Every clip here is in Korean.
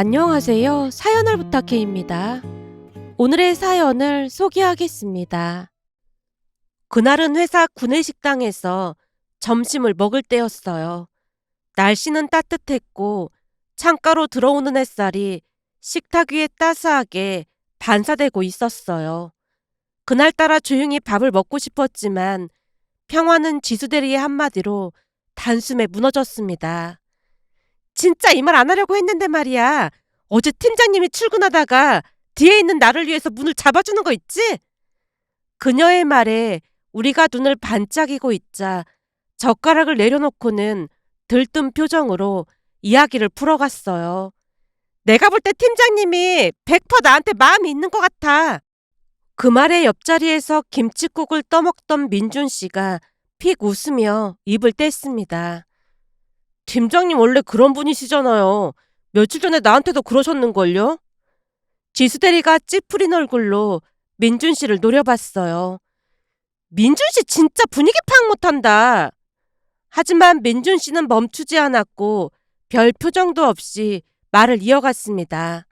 안녕하세요. 사연을 부탁해입니다. 오늘의 사연을 소개하겠습니다. 그날은 회사 구내식당에서 점심을 먹을 때였어요. 날씨는 따뜻했고 창가로 들어오는 햇살이 식탁 위에 따스하게 반사되고 있었어요. 그날따라 조용히 밥을 먹고 싶었지만 평화는 지수대리의 한마디로 단숨에 무너졌습니다. 진짜 이 말 안 하려고 했는데 말이야. 어제 팀장님이 출근하다가 뒤에 있는 나를 위해서 문을 잡아주는 거 있지? 그녀의 말에 우리가 눈을 반짝이고 있자 젓가락을 내려놓고는 들뜬 표정으로 이야기를 풀어갔어요. 내가 볼 때 팀장님이 100% 나한테 마음이 있는 것 같아. 그 말에 옆자리에서 김칫국을 떠먹던 민준 씨가 픽 웃으며 입을 뗐습니다. 팀장님 원래 그런 분이시잖아요. 며칠 전에 나한테도 그러셨는걸요? 지수대리가 찌푸린 얼굴로 민준 씨를 노려봤어요. 민준 씨 진짜 분위기 파악 못한다. 하지만 민준 씨는 멈추지 않았고 별 표정도 없이 말을 이어갔습니다.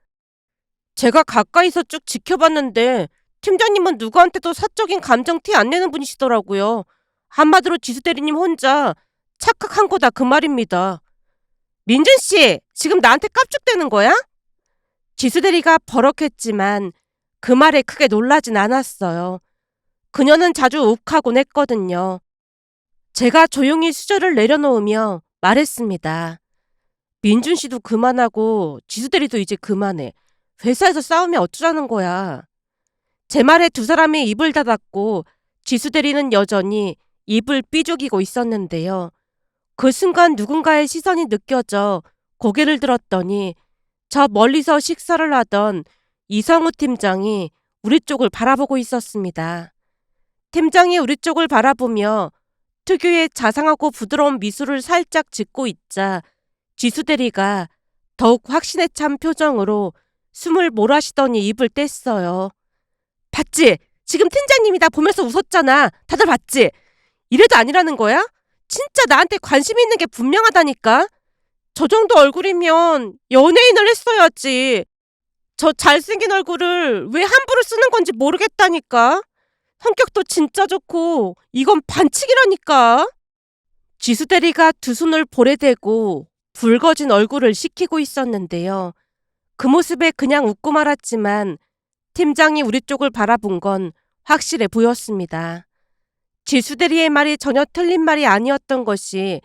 제가 가까이서 쭉 지켜봤는데 팀장님은 누구한테도 사적인 감정 티 안 내는 분이시더라고요. 한마디로 지수대리님 혼자 착각한 거다 그 말입니다. 민준 씨, 지금 나한테 깝죽대는 거야? 지수대리가 버럭했지만 그 말에 크게 놀라진 않았어요. 그녀는 자주 욱하곤 했거든요. 제가 조용히 수저를 내려놓으며 말했습니다. 민준 씨도 그만하고 지수대리도 이제 그만해. 회사에서 싸우면 어쩌자는 거야. 제 말에 두 사람이 입을 닫았고 지수대리는 여전히 입을 삐죽이고 있었는데요. 그 순간 누군가의 시선이 느껴져 고개를 들었더니 저 멀리서 식사를 하던 이성우 팀장이 우리 쪽을 바라보고 있었습니다. 팀장이 우리 쪽을 바라보며 특유의 자상하고 부드러운 미소를 살짝 짓고 있자 지수대리가 더욱 확신에 찬 표정으로 숨을 몰아쉬더니 입을 뗐어요. 봤지? 지금 팀장님이 나 보면서 웃었잖아. 다들 봤지? 이래도 아니라는 거야? 진짜 나한테 관심 있는 게 분명하다니까? 저 정도 얼굴이면 연예인을 했어야지. 저 잘생긴 얼굴을 왜 함부로 쓰는 건지 모르겠다니까? 성격도 진짜 좋고 이건 반칙이라니까? 지수대리가 두 손을 볼에 대고 붉어진 얼굴을 식히고 있었는데요. 그 모습에 그냥 웃고 말았지만 팀장이 우리 쪽을 바라본 건 확실해 보였습니다. 지수대리의 말이 전혀 틀린 말이 아니었던 것이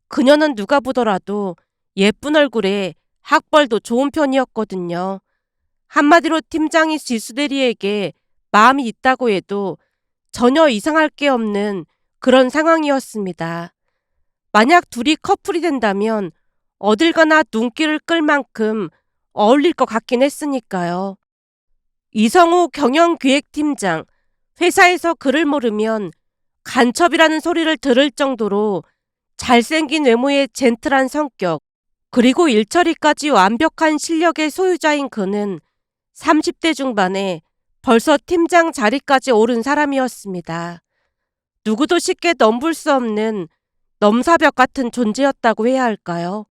그녀는 누가 보더라도 예쁜 얼굴에 학벌도 좋은 편이었거든요. 한마디로 팀장이 지수대리에게 마음이 있다고 해도 전혀 이상할 게 없는 그런 상황이었습니다. 만약 둘이 커플이 된다면 어딜 가나 눈길을 끌 만큼 어울릴 것 같긴 했으니까요. 이성우 경영기획팀장, 회사에서 그를 모르면 간첩이라는 소리를 들을 정도로 잘생긴 외모의 젠틀한 성격, 그리고 일처리까지 완벽한 실력의 소유자인 그는 30대 중반에 벌써 팀장 자리까지 오른 사람이었습니다. 누구도 쉽게 넘볼 수 없는 넘사벽 같은 존재였다고 해야 할까요?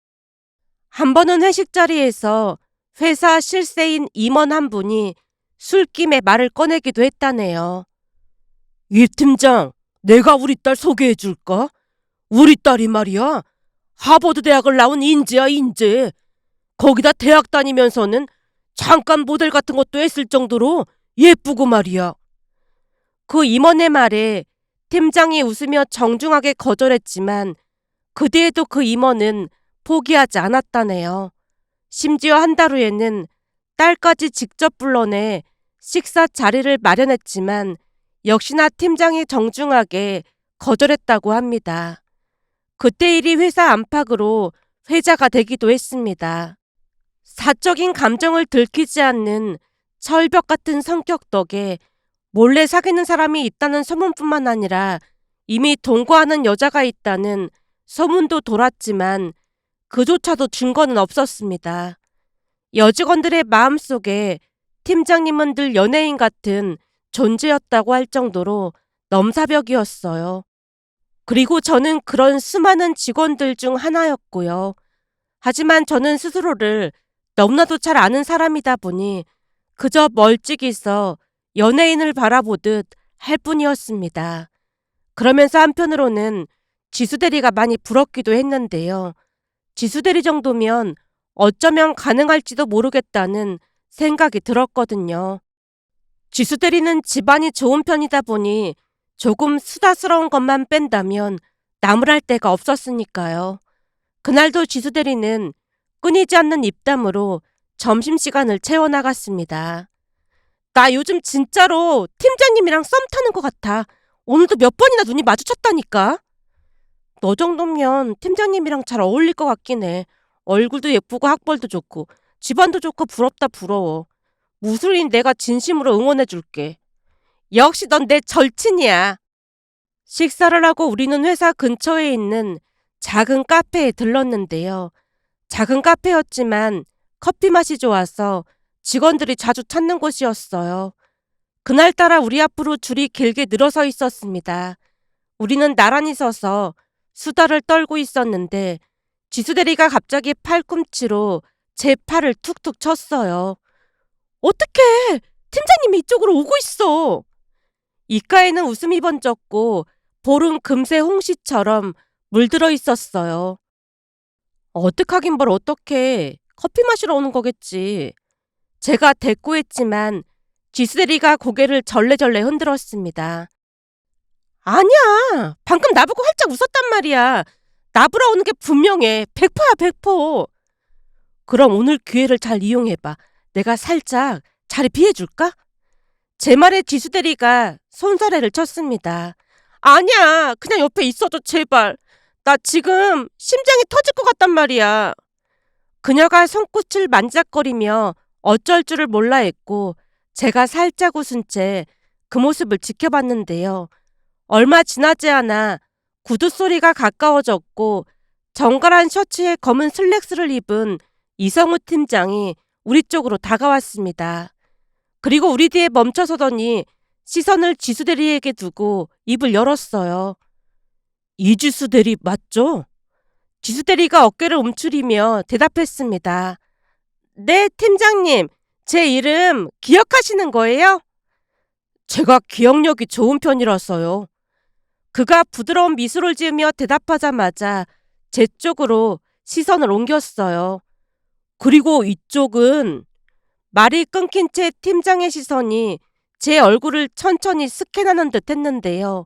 한 번은 회식 자리에서 회사 실세인 임원 한 분이 술김에 말을 꺼내기도 했다네요. 이 팀장, 내가 우리 딸 소개해 줄까? 우리 딸이 말이야. 하버드 대학을 나온 인재야, 인재. 거기다 대학 다니면서는 잠깐 모델 같은 것도 했을 정도로 예쁘고 말이야. 그 임원의 말에 팀장이 웃으며 정중하게 거절했지만 그 뒤에도 그 임원은 포기하지 않았다네요. 심지어 한 달 후에는 딸까지 직접 불러내 식사 자리를 마련했지만 역시나 팀장이 정중하게 거절했다고 합니다. 그때 일이 회사 안팎으로 회자가 되기도 했습니다. 사적인 감정을 들키지 않는 철벽 같은 성격 덕에 몰래 사귀는 사람이 있다는 소문뿐만 아니라 이미 동거하는 여자가 있다는 소문도 돌았지만 그조차도 증거는 없었습니다. 여직원들의 마음속에 팀장님은 늘 연예인 같은 존재였다고 할 정도로 넘사벽이었어요. 그리고 저는 그런 수많은 직원들 중 하나였고요. 하지만 저는 스스로를 너무나도 잘 아는 사람이다 보니 그저 멀찍이서 연예인을 바라보듯 할 뿐이었습니다. 그러면서 한편으로는 지수대리가 많이 부럽기도 했는데요. 지수대리 정도면 어쩌면 가능할지도 모르겠다는 생각이 들었거든요. 지수대리는 집안이 좋은 편이다 보니 조금 수다스러운 것만 뺀다면 나무랄 데가 없었으니까요. 그날도 지수대리는 끊이지 않는 입담으로 점심시간을 채워나갔습니다. 나 요즘 진짜로 팀장님이랑 썸 타는 것 같아. 오늘도 몇 번이나 눈이 마주쳤다니까. 너 정도면 팀장님이랑 잘 어울릴 것 같긴 해. 얼굴도 예쁘고 학벌도 좋고 집안도 좋고 부럽다 부러워. 무술인 내가 진심으로 응원해줄게. 역시 넌 내 절친이야. 식사를 하고 우리는 회사 근처에 있는 작은 카페에 들렀는데요. 작은 카페였지만 커피 맛이 좋아서 직원들이 자주 찾는 곳이었어요. 그날따라 우리 앞으로 줄이 길게 늘어서 있었습니다. 우리는 나란히 서서 수다를 떨고 있었는데 지수대리가 갑자기 팔꿈치로 제 팔을 툭툭 쳤어요. 어떡해! 팀장님이 이쪽으로 오고 있어! 입가에는 웃음이 번졌고 볼은 금세 홍시처럼 물들어 있었어요. 어떡하긴 뭘 어떡해. 커피 마시러 오는 거겠지. 제가 대꾸했지만 지수대리가 고개를 절레절레 흔들었습니다. 아니야. 방금 나보고 활짝 웃었단 말이야. 나보러 오는 게 분명해. 100%야 100%. 그럼 오늘 기회를 잘 이용해봐. 내가 살짝 자리 비해줄까? 제 말에 지수대리가 손사래를 쳤습니다. 아니야. 그냥 옆에 있어줘 제발. 나 지금 심장이 터질 것 같단 말이야. 그녀가 손끝을 만작거리며 어쩔 줄을 몰라 했고 제가 살짝 웃은 채 그 모습을 지켜봤는데요. 얼마 지나지 않아 구두 소리가 가까워졌고 정갈한 셔츠에 검은 슬랙스를 입은 이성우 팀장이 우리 쪽으로 다가왔습니다. 그리고 우리 뒤에 멈춰서더니 시선을 지수 대리에게 두고 입을 열었어요. 이지수 대리 맞죠? 지수 대리가 어깨를 움츠리며 대답했습니다. 네, 팀장님. 제 이름 기억하시는 거예요? 제가 기억력이 좋은 편이라서요. 그가 부드러운 미소를 지으며 대답하자마자 제 쪽으로 시선을 옮겼어요. 그리고 이쪽은 말이 끊긴 채 팀장의 시선이 제 얼굴을 천천히 스캔하는 듯 했는데요.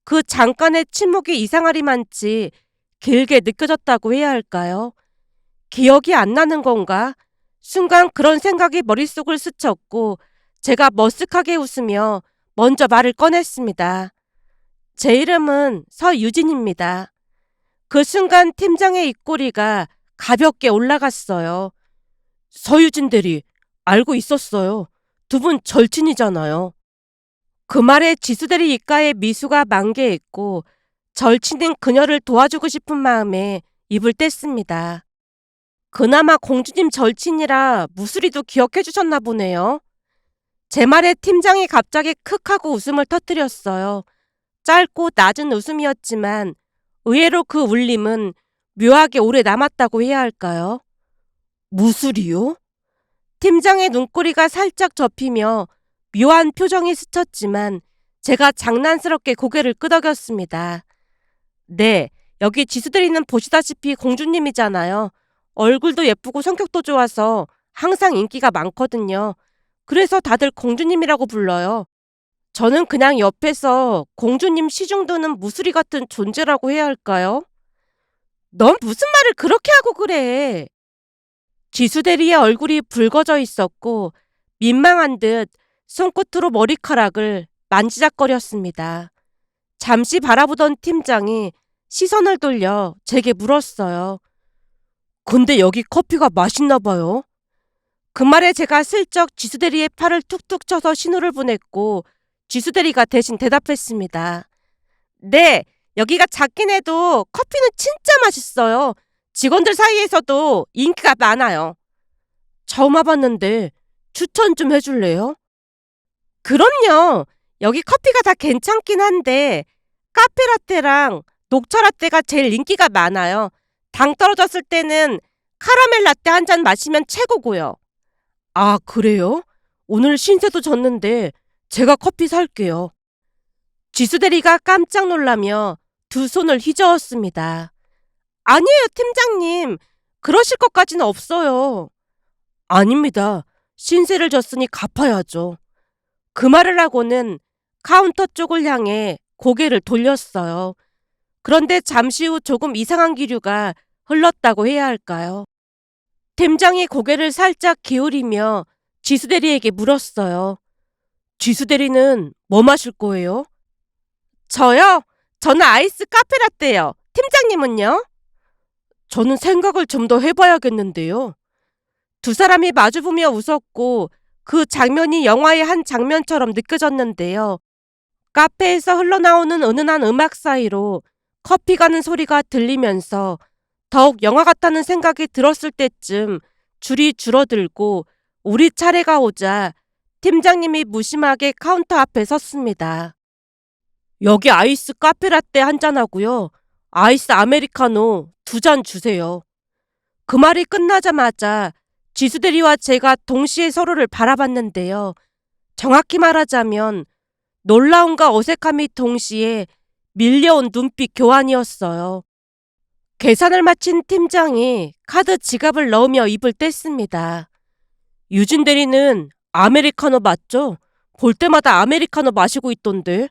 그 잠깐의 침묵이 이상하리만치 길게 느껴졌다고 해야 할까요? 기억이 안 나는 건가? 순간 그런 생각이 머릿속을 스쳤고 제가 머쓱하게 웃으며 먼저 말을 꺼냈습니다. 제 이름은 서유진입니다. 그 순간 팀장의 입꼬리가 가볍게 올라갔어요. 서유진 대리, 알고 있었어요. 두 분 절친이잖아요. 그 말에 지수 대리 입가에 미소가 만개했고 절친인 그녀를 도와주고 싶은 마음에 입을 뗐습니다. 그나마 공주님 절친이라 무수리도 기억해 주셨나 보네요. 제 말에 팀장이 갑자기 크 하고 웃음을 터뜨렸어요. 짧고 낮은 웃음이었지만 의외로 그 울림은 묘하게 오래 남았다고 해야 할까요? 무술이요? 팀장의 눈꼬리가 살짝 접히며 묘한 표정이 스쳤지만 제가 장난스럽게 고개를 끄덕였습니다. 네, 여기 지수대리는 보시다시피 공주님이잖아요. 얼굴도 예쁘고 성격도 좋아서 항상 인기가 많거든요. 그래서 다들 공주님이라고 불러요. 저는 그냥 옆에서 공주님 시중드는 무수리 같은 존재라고 해야 할까요? 넌 무슨 말을 그렇게 하고 그래? 지수대리의 얼굴이 붉어져 있었고 민망한 듯 손끝으로 머리카락을 만지작거렸습니다. 잠시 바라보던 팀장이 시선을 돌려 제게 물었어요. 근데 여기 커피가 맛있나 봐요. 그 말에 제가 슬쩍 지수대리의 팔을 툭툭 쳐서 신호를 보냈고 지수대리가 대신 대답했습니다. 네, 여기가 작긴 해도 커피는 진짜 맛있어요. 직원들 사이에서도 인기가 많아요. 처음 와봤는데 추천 좀 해줄래요? 그럼요. 여기 커피가 다 괜찮긴 한데 카페라떼랑 녹차라떼가 제일 인기가 많아요. 당 떨어졌을 때는 카라멜 라떼 한 잔 마시면 최고고요. 아, 그래요? 오늘 신세도 졌는데 제가 커피 살게요. 지수대리가 깜짝 놀라며 두 손을 휘저었습니다. 아니에요, 팀장님. 그러실 것까지는 없어요. 아닙니다. 신세를 졌으니 갚아야죠. 그 말을 하고는 카운터 쪽을 향해 고개를 돌렸어요. 그런데 잠시 후 조금 이상한 기류가 흘렀다고 해야 할까요? 팀장이 고개를 살짝 기울이며 지수대리에게 물었어요. 지수대리는 뭐 마실 거예요? 저요? 저는 아이스 카페라떼요. 팀장님은요? 저는 생각을 좀 더 해봐야겠는데요. 두 사람이 마주보며 웃었고 그 장면이 영화의 한 장면처럼 느껴졌는데요. 카페에서 흘러나오는 은은한 음악 사이로 커피 가는 소리가 들리면서 더욱 영화 같다는 생각이 들었을 때쯤 줄이 줄어들고 우리 차례가 오자 팀장님이 무심하게 카운터 앞에 섰습니다. 여기 아이스 카페라떼 한 잔하고요. 아이스 아메리카노 두 잔 주세요. 그 말이 끝나자마자 지수대리와 제가 동시에 서로를 바라봤는데요. 정확히 말하자면 놀라움과 어색함이 동시에 밀려온 눈빛 교환이었어요. 계산을 마친 팀장이 카드 지갑을 넣으며 입을 뗐습니다. 유진 대리는 아메리카노 맞죠? 볼 때마다 아메리카노 마시고 있던데.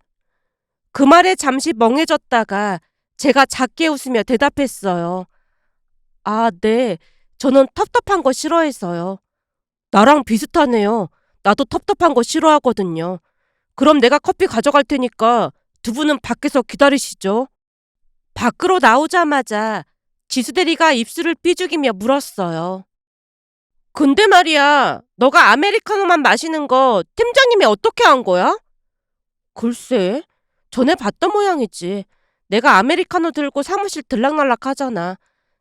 그 말에 잠시 멍해졌다가 제가 작게 웃으며 대답했어요. 아, 네. 저는 텁텁한 거 싫어해서요. 나랑 비슷하네요. 나도 텁텁한 거 싫어하거든요. 그럼 내가 커피 가져갈 테니까 두 분은 밖에서 기다리시죠. 밖으로 나오자마자 지수대리가 입술을 삐죽이며 물었어요. 근데 말이야, 너가 아메리카노만 마시는 거 팀장님이 어떻게 한 거야? 글쎄, 전에 봤던 모양이지. 내가 아메리카노 들고 사무실 들락날락 하잖아.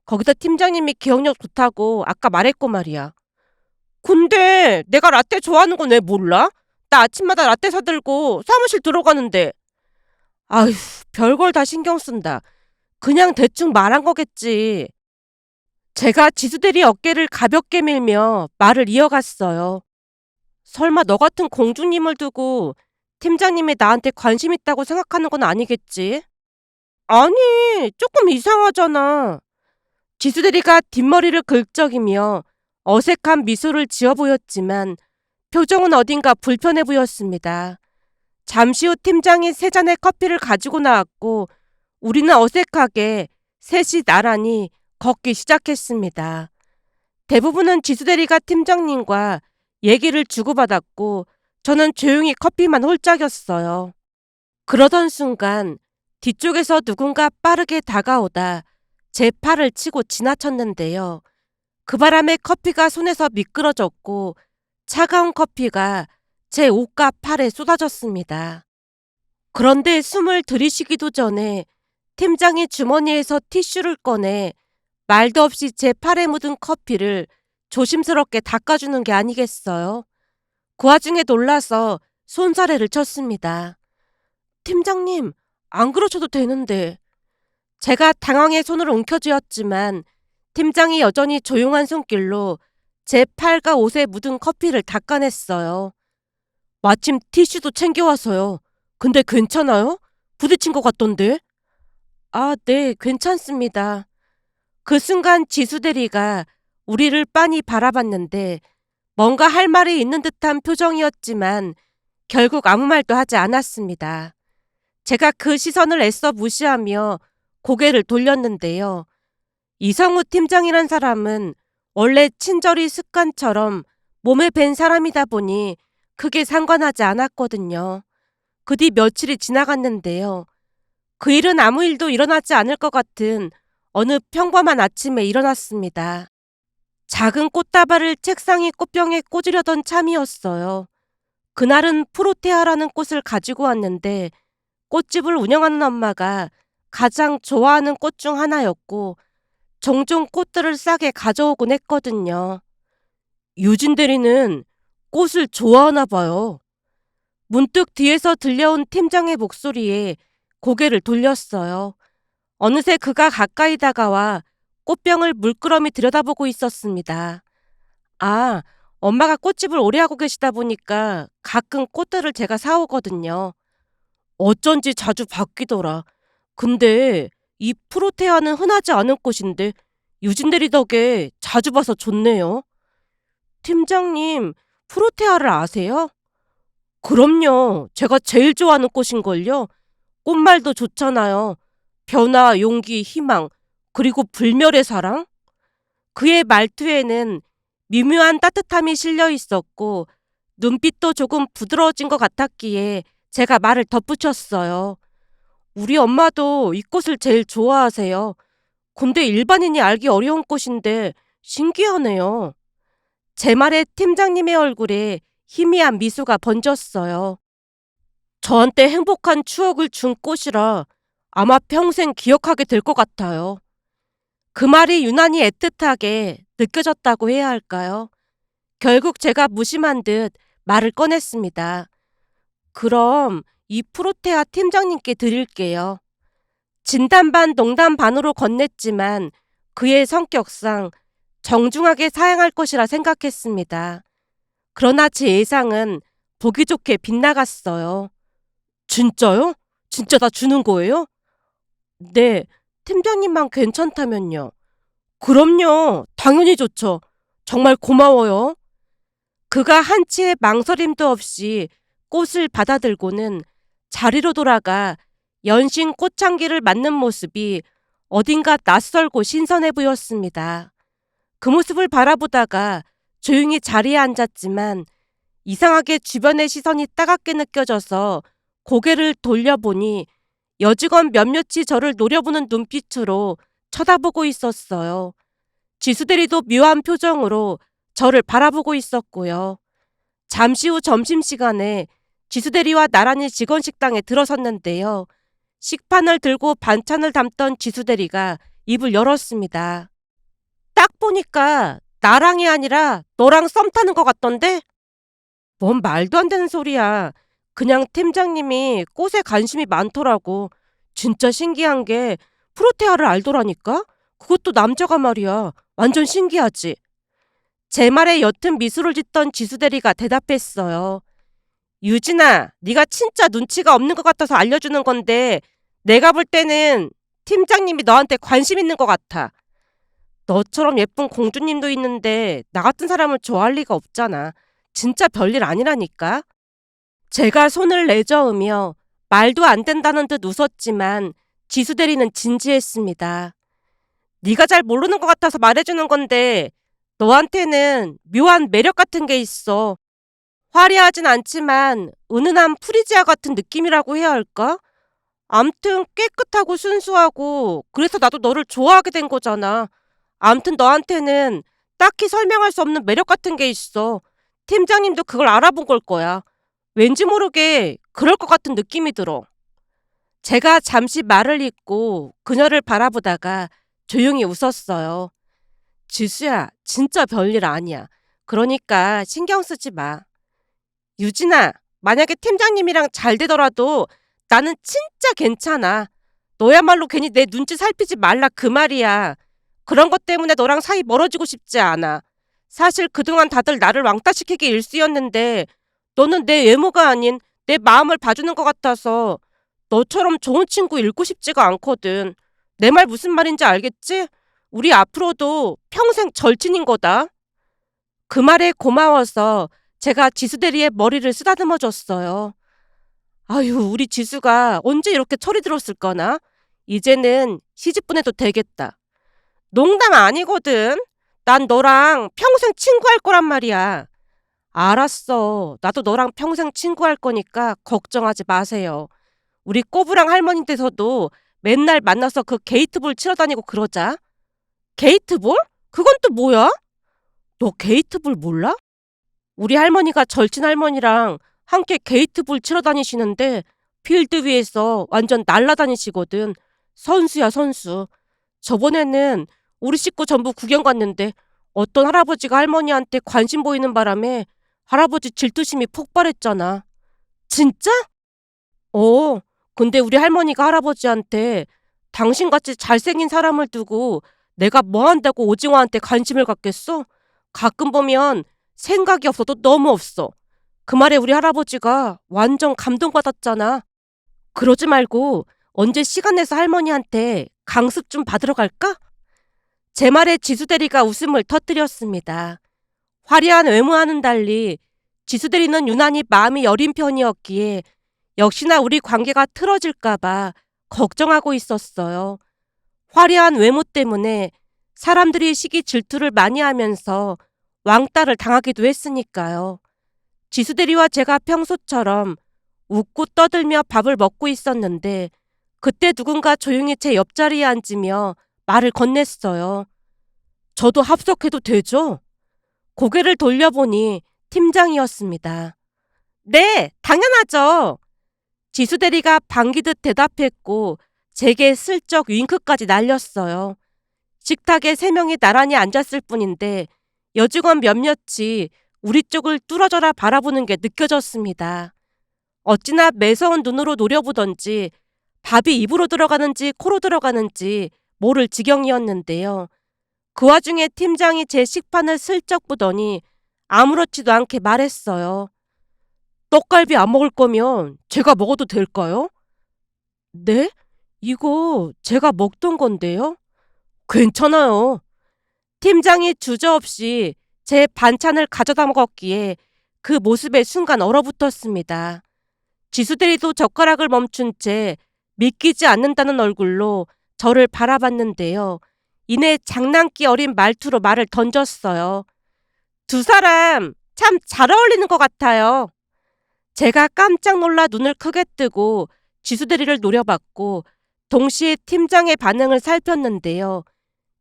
거기다 팀장님이 기억력 좋다고 아까 말했고 말이야. 근데 내가 라떼 좋아하는 건 왜 몰라? 나 아침마다 라떼 사들고 사무실 들어가는데. 아휴, 별걸 다 신경 쓴다. 그냥 대충 말한 거겠지. 제가 지수대리 어깨를 가볍게 밀며 말을 이어갔어요. 설마 너 같은 공주님을 두고 팀장님이 나한테 관심 있다고 생각하는 건 아니겠지? 아니, 조금 이상하잖아. 지수대리가 뒷머리를 긁적이며 어색한 미소를 지어 보였지만 표정은 어딘가 불편해 보였습니다. 잠시 후 팀장이 세 잔의 커피를 가지고 나왔고 우리는 어색하게 셋이 나란히 걷기 시작했습니다. 대부분은 지수대리가 팀장님과 얘기를 주고받았고 저는 조용히 커피만 홀짝였어요. 그러던 순간 뒤쪽에서 누군가 빠르게 다가오다 제 팔을 치고 지나쳤는데요. 그 바람에 커피가 손에서 미끄러졌고 차가운 커피가 제 옷과 팔에 쏟아졌습니다. 그런데 숨을 들이쉬기도 전에 팀장이 주머니에서 티슈를 꺼내 말도 없이 제 팔에 묻은 커피를 조심스럽게 닦아주는 게 아니겠어요? 그 와중에 놀라서 손사래를 쳤습니다. 팀장님, 안 그러셔도 되는데. 제가 당황해 손을 움켜쥐었지만 팀장이 여전히 조용한 손길로 제 팔과 옷에 묻은 커피를 닦아냈어요. 마침 티슈도 챙겨와서요. 근데 괜찮아요? 부딪힌 것 같던데? 아, 네, 괜찮습니다. 그 순간 지수대리가 우리를 빤히 바라봤는데 뭔가 할 말이 있는 듯한 표정이었지만 결국 아무 말도 하지 않았습니다. 제가 그 시선을 애써 무시하며 고개를 돌렸는데요. 이성우 팀장이란 사람은 원래 친절이 습관처럼 몸에 밴 사람이다 보니 크게 상관하지 않았거든요. 그 뒤 며칠이 지나갔는데요. 그 일은 아무 일도 일어나지 않을 것 같은 어느 평범한 아침에 일어났습니다. 작은 꽃다발을 책상의 꽃병에 꽂으려던 참이었어요. 그날은 프로테아라는 꽃을 가지고 왔는데 꽃집을 운영하는 엄마가 가장 좋아하는 꽃 중 하나였고 종종 꽃들을 싸게 가져오곤 했거든요. 유진 대리는 꽃을 좋아하나 봐요. 문득 뒤에서 들려온 팀장의 목소리에 고개를 돌렸어요. 어느새 그가 가까이 다가와 꽃병을 물끄러미 들여다보고 있었습니다. 아, 엄마가 꽃집을 오래 하고 계시다 보니까 가끔 꽃들을 제가 사오거든요. 어쩐지 자주 바뀌더라. 근데 이 프로테아는 흔하지 않은 꽃인데 유진 대리 덕에 자주 봐서 좋네요. 팀장님, 프로테아를 아세요? 그럼요. 제가 제일 좋아하는 꽃인걸요. 꽃말도 좋잖아요. 변화, 용기, 희망, 그리고 불멸의 사랑? 그의 말투에는 미묘한 따뜻함이 실려 있었고 눈빛도 조금 부드러워진 것 같았기에 제가 말을 덧붙였어요. 우리 엄마도 이 꽃을 제일 좋아하세요. 근데 일반인이 알기 어려운 꽃인데 신기하네요. 제 말에 팀장님의 얼굴에 희미한 미소가 번졌어요. 저한테 행복한 추억을 준 꽃이라 아마 평생 기억하게 될 것 같아요. 그 말이 유난히 애틋하게 느껴졌다고 해야 할까요? 결국 제가 무심한 듯 말을 꺼냈습니다. 그럼 이 프로테아 팀장님께 드릴게요. 진담 반 농담 반으로 건넸지만 그의 성격상 정중하게 사양할 것이라 생각했습니다. 그러나 제 예상은 보기 좋게 빗나갔어요. 진짜요? 진짜 다 주는 거예요? 네, 팀장님만 괜찮다면요. 그럼요, 당연히 좋죠. 정말 고마워요. 그가 한치의 망설임도 없이 꽃을 받아들고는 자리로 돌아가 연신 꽃향기를 맡는 모습이 어딘가 낯설고 신선해 보였습니다. 그 모습을 바라보다가 조용히 자리에 앉았지만 이상하게 주변의 시선이 따갑게 느껴져서 고개를 돌려보니 여직원 몇몇이 저를 노려보는 눈빛으로 쳐다보고 있었어요. 지수대리도 묘한 표정으로 저를 바라보고 있었고요. 잠시 후 점심시간에 지수대리와 나란히 직원 식당에 들어섰는데요. 식판을 들고 반찬을 담던 지수대리가 입을 열었습니다. 딱 보니까 나랑이 아니라 너랑 썸 타는 것 같던데? 뭔 말도 안 되는 소리야. 그냥 팀장님이 꽃에 관심이 많더라고. 진짜 신기한 게 프로테아를 알더라니까? 그것도 남자가 말이야. 완전 신기하지? 제 말에 옅은 미소를 짓던 지수대리가 대답했어요. 유진아, 네가 진짜 눈치가 없는 것 같아서 알려주는 건데 내가 볼 때는 팀장님이 너한테 관심 있는 것 같아. 너처럼 예쁜 공주님도 있는데 나 같은 사람을 좋아할 리가 없잖아. 진짜 별일 아니라니까. 제가 손을 내저으며 말도 안 된다는 듯 웃었지만 지수대리는 진지했습니다. 네가 잘 모르는 것 같아서 말해주는 건데 너한테는 묘한 매력 같은 게 있어. 화려하진 않지만 은은한 프리지아 같은 느낌이라고 해야 할까? 암튼 깨끗하고 순수하고 그래서 나도 너를 좋아하게 된 거잖아. 암튼 너한테는 딱히 설명할 수 없는 매력 같은 게 있어. 팀장님도 그걸 알아본 걸 거야. 왠지 모르게 그럴 것 같은 느낌이 들어. 제가 잠시 말을 잇고 그녀를 바라보다가 조용히 웃었어요. 지수야, 진짜 별일 아니야. 그러니까 신경 쓰지 마. 유진아, 만약에 팀장님이랑 잘 되더라도 나는 진짜 괜찮아. 너야말로 괜히 내 눈치 살피지 말라 그 말이야. 그런 것 때문에 너랑 사이 멀어지고 싶지 않아. 사실 그동안 다들 나를 왕따시키기 일쑤였는데 너는 내 외모가 아닌 내 마음을 봐주는 것 같아서 너처럼 좋은 친구 잃고 싶지가 않거든. 내 말 무슨 말인지 알겠지? 우리 앞으로도 평생 절친인 거다. 그 말에 고마워서 제가 지수대리의 머리를 쓰다듬어 줬어요. 아유, 우리 지수가 언제 이렇게 철이 들었을거나? 이제는 시집보내도 되겠다. 농담 아니거든. 난 너랑 평생 친구할 거란 말이야. 알았어. 나도 너랑 평생 친구할 거니까 걱정하지 마세요. 우리 꼬부랑 할머니 댁에서도 맨날 만나서 그 게이트볼 치러 다니고 그러자. 게이트볼? 그건 또 뭐야? 너 게이트볼 몰라? 우리 할머니가 절친 할머니랑 함께 게이트볼 치러 다니시는데 필드 위에서 완전 날라다니시거든. 선수야, 선수. 저번에는 우리 식구 전부 구경 갔는데 어떤 할아버지가 할머니한테 관심 보이는 바람에 할아버지 질투심이 폭발했잖아. 진짜? 근데 우리 할머니가 할아버지한테 당신같이 잘생긴 사람을 두고 내가 뭐 한다고 오징어한테 관심을 갖겠어? 가끔 보면 생각이 없어도 너무 없어. 그 말에 우리 할아버지가 완전 감동받았잖아. 그러지 말고 언제 시간 내서 할머니한테 강습 좀 받으러 갈까? 제 말에 지수대리가 웃음을 터뜨렸습니다. 화려한 외모와는 달리 지수대리는 유난히 마음이 여린 편이었기에 역시나 우리 관계가 틀어질까봐 걱정하고 있었어요. 화려한 외모 때문에 사람들이 시기 질투를 많이 하면서 왕따를 당하기도 했으니까요. 지수대리와 제가 평소처럼 웃고 떠들며 밥을 먹고 있었는데 그때 누군가 조용히 제 옆자리에 앉으며 말을 건넸어요. 저도 합석해도 되죠? 고개를 돌려보니 팀장이었습니다. 네, 당연하죠. 지수대리가 반기듯 대답했고 제게 슬쩍 윙크까지 날렸어요. 식탁에 3명이 나란히 앉았을 뿐인데 여직원 몇몇이 우리 쪽을 뚫어져라 바라보는 게 느껴졌습니다. 어찌나 매서운 눈으로 노려보던지 밥이 입으로 들어가는지 코로 들어가는지 모를 지경이었는데요. 그 와중에 팀장이 제 식판을 슬쩍 보더니 아무렇지도 않게 말했어요. 떡갈비 안 먹을 거면 제가 먹어도 될까요? 네? 이거 제가 먹던 건데요? 괜찮아요. 팀장이 주저없이 제 반찬을 가져다 먹었기에 그 모습에 순간 얼어붙었습니다. 지수대리도 젓가락을 멈춘 채 믿기지 않는다는 얼굴로 저를 바라봤는데요. 이내 장난기 어린 말투로 말을 던졌어요. 두 사람 참 잘 어울리는 것 같아요. 제가 깜짝 놀라 눈을 크게 뜨고 지수대리를 노려봤고 동시에 팀장의 반응을 살폈는데요.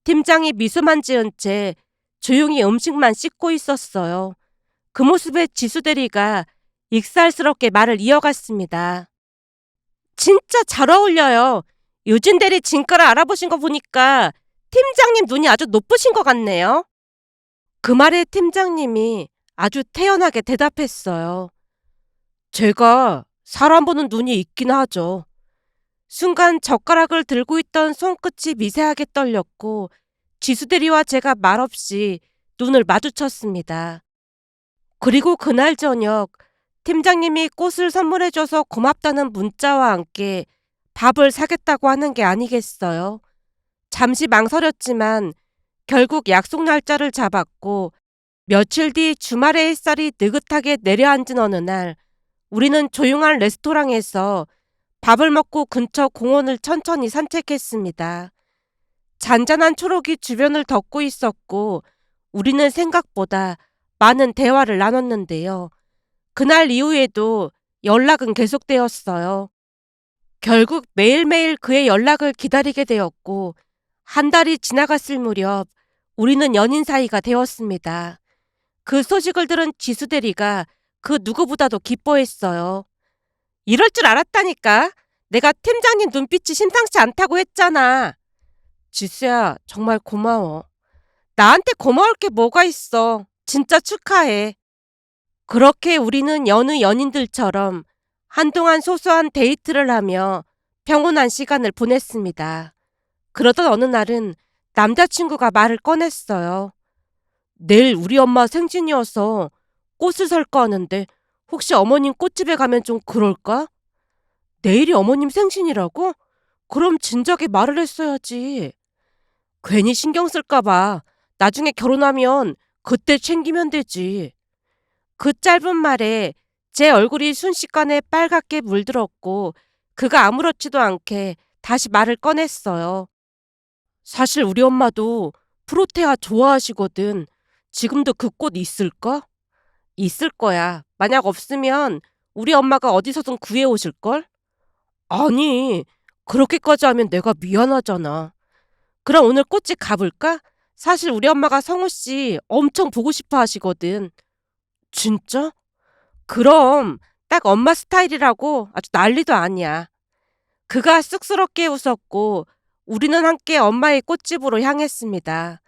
팀장이 미소만 지은 채 조용히 음식만 씻고 있었어요. 그 모습에 지수대리가 익살스럽게 말을 이어갔습니다. 진짜 잘 어울려요. 유진 대리 진가를 알아보신 거 보니까 팀장님 눈이 아주 높으신 것 같네요. 그 말에 팀장님이 아주 태연하게 대답했어요. 제가 사람 보는 눈이 있긴 하죠. 순간 젓가락을 들고 있던 손끝이 미세하게 떨렸고 지수대리와 제가 말없이 눈을 마주쳤습니다. 그리고 그날 저녁 팀장님이 꽃을 선물해줘서 고맙다는 문자와 함께 밥을 사겠다고 하는 게 아니겠어요. 잠시 망설였지만 결국 약속 날짜를 잡았고 며칠 뒤 주말의 햇살이 느긋하게 내려앉은 어느 날 우리는 조용한 레스토랑에서 밥을 먹고 근처 공원을 천천히 산책했습니다. 잔잔한 초록이 주변을 덮고 있었고 우리는 생각보다 많은 대화를 나눴는데요. 그날 이후에도 연락은 계속되었어요. 결국 매일매일 그의 연락을 기다리게 되었고 한 달이 지나갔을 무렵 우리는 연인 사이가 되었습니다. 그 소식을 들은 지수대리가 그 누구보다도 기뻐했어요. 이럴 줄 알았다니까. 내가 팀장님 눈빛이 심상치 않다고 했잖아. 지수야, 정말 고마워. 나한테 고마울 게 뭐가 있어. 진짜 축하해. 그렇게 우리는 여느 연인들처럼 한동안 소소한 데이트를 하며 평온한 시간을 보냈습니다. 그러던 어느 날은 남자친구가 말을 꺼냈어요. 내일 우리 엄마 생신이어서 꽃을 살까 하는데 혹시 어머님 꽃집에 가면 좀 그럴까? 내일이 어머님 생신이라고? 그럼 진작에 말을 했어야지. 괜히 신경 쓸까 봐. 나중에 결혼하면 그때 챙기면 되지. 그 짧은 말에 제 얼굴이 순식간에 빨갛게 물들었고 그가 아무렇지도 않게 다시 말을 꺼냈어요. 사실 우리 엄마도 프로테아 좋아하시거든. 지금도 그 꽃 있을까? 있을 거야. 만약 없으면 우리 엄마가 어디서든 구해오실걸? 아니, 그렇게까지 하면 내가 미안하잖아. 그럼 오늘 꽃집 가볼까? 사실 우리 엄마가 성우 씨 엄청 보고 싶어 하시거든. 진짜? 그럼 딱 엄마 스타일이라고 아주 난리도 아니야. 그가 쑥스럽게 웃었고 우리는 함께 엄마의 꽃집으로 향했습니다.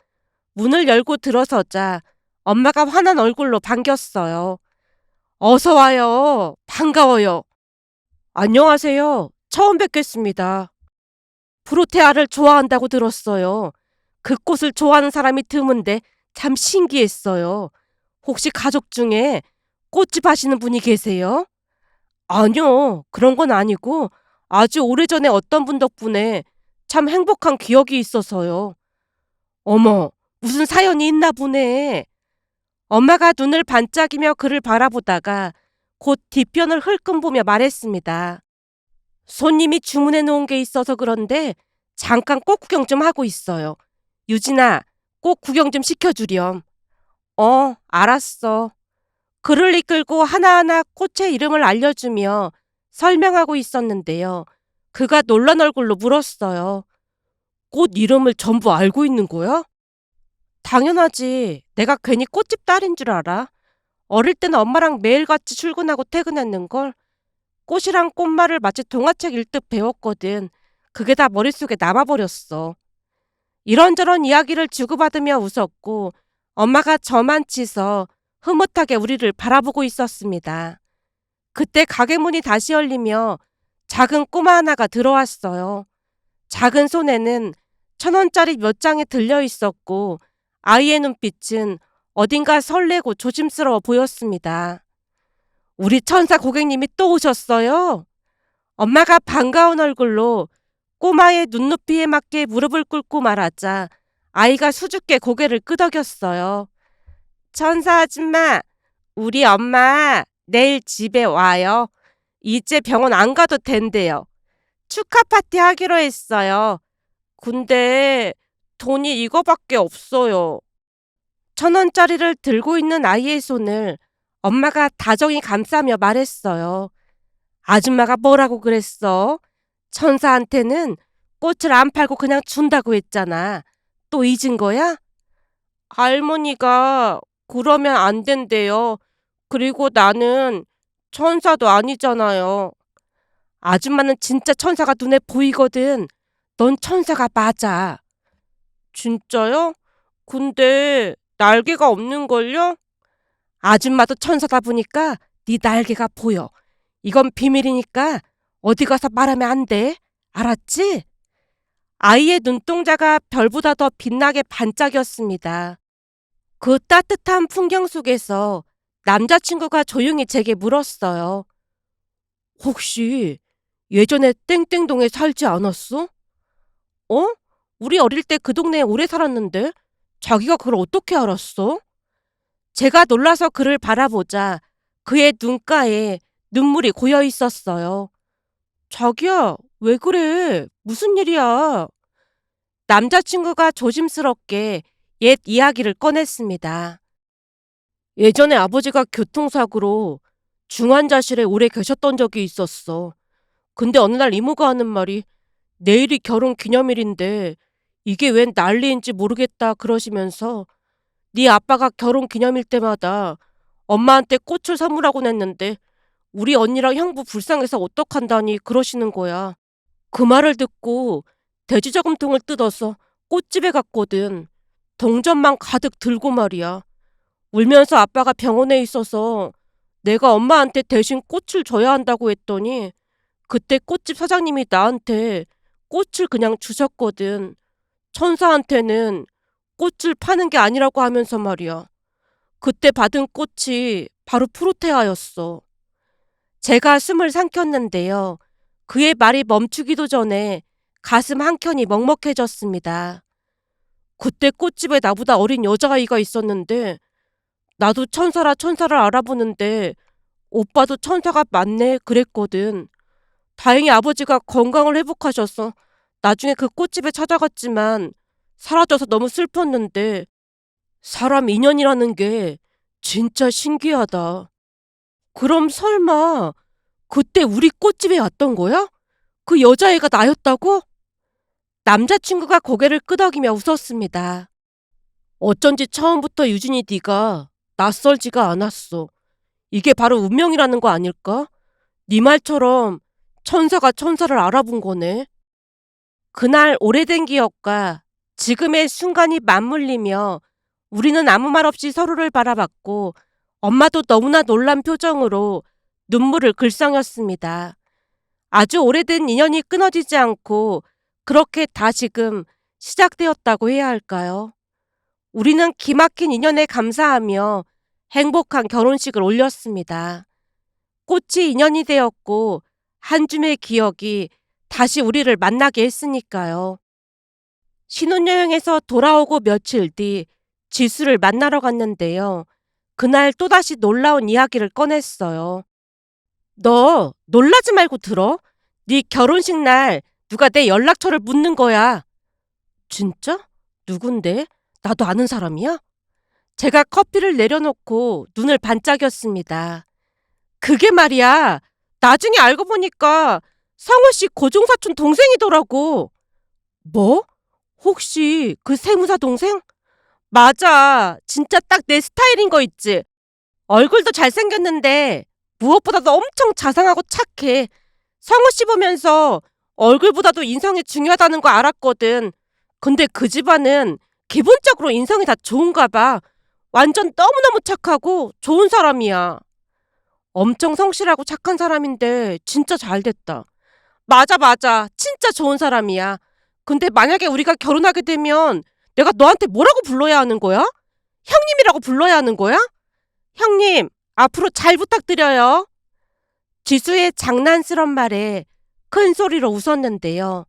문을 열고 들어서자 엄마가 환한 얼굴로 반겼어요. 어서 와요. 반가워요. 안녕하세요. 처음 뵙겠습니다. 프로테아를 좋아한다고 들었어요. 그 꽃을 좋아하는 사람이 드문데 참 신기했어요. 혹시 가족 중에 꽃집 하시는 분이 계세요? 아니요, 그런 건 아니고 아주 오래전에 어떤 분 덕분에 참 행복한 기억이 있어서요. 어머, 무슨 사연이 있나 보네. 엄마가 눈을 반짝이며 그를 바라보다가 곧 뒤편을 흘끔 보며 말했습니다. 손님이 주문해 놓은 게 있어서 그런데 잠깐 꽃 구경 좀 하고 있어요. 유진아, 꽃 구경 좀 시켜주렴. 알았어. 그를 이끌고 하나하나 꽃의 이름을 알려주며 설명하고 있었는데요. 그가 놀란 얼굴로 물었어요. 꽃 이름을 전부 알고 있는 거야? 당연하지. 내가 괜히 꽃집 딸인 줄 알아. 어릴 때는 엄마랑 매일같이 출근하고 퇴근했는걸. 꽃이랑 꽃말을 마치 동화책 읽듯 배웠거든. 그게 다 머릿속에 남아버렸어. 이런저런 이야기를 주고받으며 웃었고 엄마가 저만 치서 흐뭇하게 우리를 바라보고 있었습니다. 그때 가게 문이 다시 열리며 작은 꼬마 하나가 들어왔어요. 작은 손에는 1,000원짜리 몇 장이 들려 있었고 아이의 눈빛은 어딘가 설레고 조심스러워 보였습니다. 우리 천사 고객님이 또 오셨어요? 엄마가 반가운 얼굴로 꼬마의 눈높이에 맞게 무릎을 꿇고 말하자 아이가 수줍게 고개를 끄덕였어요. 천사 아줌마, 우리 엄마 내일 집에 와요. 이제 병원 안 가도 된대요. 축하 파티 하기로 했어요. 근데 돈이 이거밖에 없어요. 1,000원짜리를 들고 있는 아이의 손을 엄마가 다정히 감싸며 말했어요. 아줌마가 뭐라고 그랬어? 천사한테는 꽃을 안 팔고 그냥 준다고 했잖아. 또 잊은 거야? 할머니가 그러면 안 된대요. 그리고 나는 천사도 아니잖아요. 아줌마는 진짜 천사가 눈에 보이거든. 넌 천사가 맞아. 진짜요? 근데 날개가 없는걸요? 아줌마도 천사다 보니까 네 날개가 보여. 이건 비밀이니까 어디 가서 말하면 안 돼. 알았지? 아이의 눈동자가 별보다 더 빛나게 반짝였습니다. 그 따뜻한 풍경 속에서 남자친구가 조용히 제게 물었어요. 혹시 예전에 땡땡동에 살지 않았어? 어? 우리 어릴 때 그 동네에 오래 살았는데 자기가 그걸 어떻게 알았어? 제가 놀라서 그를 바라보자 그의 눈가에 눈물이 고여 있었어요. 자기야, 왜 그래? 무슨 일이야? 남자친구가 조심스럽게 옛 이야기를 꺼냈습니다. 예전에 아버지가 교통사고로 중환자실에 오래 계셨던 적이 있었어. 근데 어느 날 이모가 하는 말이 내일이 결혼 기념일인데 이게 웬 난리인지 모르겠다 그러시면서 네 아빠가 결혼 기념일 때마다 엄마한테 꽃을 선물하곤 했는데 우리 언니랑 형부 불쌍해서 어떡한다니 그러시는 거야. 그 말을 듣고 돼지저금통을 뜯어서 꽃집에 갔거든. 동전만 가득 들고 말이야. 울면서 아빠가 병원에 있어서 내가 엄마한테 대신 꽃을 줘야 한다고 했더니 그때 꽃집 사장님이 나한테 꽃을 그냥 주셨거든. 천사한테는 꽃을 파는 게 아니라고 하면서 말이야. 그때 받은 꽃이 바로 프로테아였어. 제가 숨을 삼켰는데요. 그의 말이 멈추기도 전에 가슴 한켠이 먹먹해졌습니다. 그때 꽃집에 나보다 어린 여자아이가 있었는데 나도 천사라 천사를 알아보는데 오빠도 천사가 맞네 그랬거든. 다행히 아버지가 건강을 회복하셔서 나중에 그 꽃집에 찾아갔지만 사라져서 너무 슬펐는데 사람 인연이라는 게 진짜 신기하다. 그럼 설마 그때 우리 꽃집에 왔던 거야? 그 여자애가 나였다고? 남자친구가 고개를 끄덕이며 웃었습니다. 어쩐지 처음부터 유진이 네가 낯설지가 않았어. 이게 바로 운명이라는 거 아닐까? 네 말처럼 천사가 천사를 알아본 거네. 그날 오래된 기억과 지금의 순간이 맞물리며 우리는 아무 말 없이 서로를 바라봤고 엄마도 너무나 놀란 표정으로 눈물을 글썽였습니다. 아주 오래된 인연이 끊어지지 않고 그렇게 다시금 시작되었다고 해야 할까요? 우리는 기막힌 인연에 감사하며 행복한 결혼식을 올렸습니다. 꽃이 인연이 되었고 한 줌의 기억이 다시 우리를 만나게 했으니까요. 신혼여행에서 돌아오고 며칠 뒤 지수를 만나러 갔는데요. 그날 또다시 놀라운 이야기를 꺼냈어요. 너 놀라지 말고 들어. 네 결혼식 날 누가 내 연락처를 묻는 거야. 진짜? 누군데? 나도 아는 사람이야? 제가 커피를 내려놓고 눈을 반짝였습니다. 그게 말이야. 나중에 알고 보니까 성우 씨 고종사촌 동생이더라고. 뭐? 혹시 그 세무사 동생? 맞아. 진짜 딱 내 스타일인 거 있지. 얼굴도 잘생겼는데 무엇보다도 엄청 자상하고 착해. 성우 씨 보면서 얼굴보다도 인성이 중요하다는 거 알았거든. 근데 그 집안은 기본적으로 인성이 다 좋은가 봐. 완전 너무너무 착하고 좋은 사람이야. 엄청 성실하고 착한 사람인데 진짜 잘 됐다. 맞아, 맞아. 진짜 좋은 사람이야. 근데 만약에 우리가 결혼하게 되면 내가 너한테 뭐라고 불러야 하는 거야? 형님이라고 불러야 하는 거야? 형님, 앞으로 잘 부탁드려요. 지수의 장난스런 말에 큰 소리로 웃었는데요.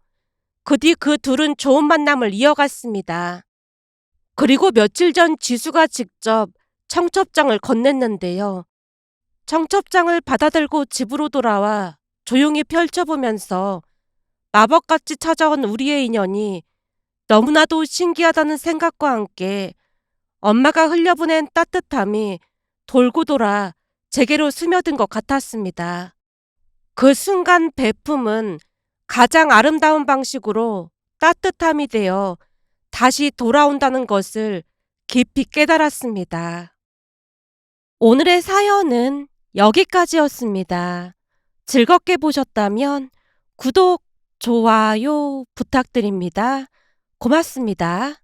그 뒤 그 둘은 좋은 만남을 이어갔습니다. 그리고 며칠 전 지수가 직접 청첩장을 건넸는데요. 청첩장을 받아들고 집으로 돌아와 조용히 펼쳐보면서 마법같이 찾아온 우리의 인연이 너무나도 신기하다는 생각과 함께 엄마가 흘려보낸 따뜻함이 돌고 돌아 제게로 스며든 것 같았습니다. 그 순간 베품은 가장 아름다운 방식으로 따뜻함이 되어 다시 돌아온다는 것을 깊이 깨달았습니다. 오늘의 사연은 여기까지였습니다. 즐겁게 보셨다면 구독, 좋아요 부탁드립니다. 고맙습니다.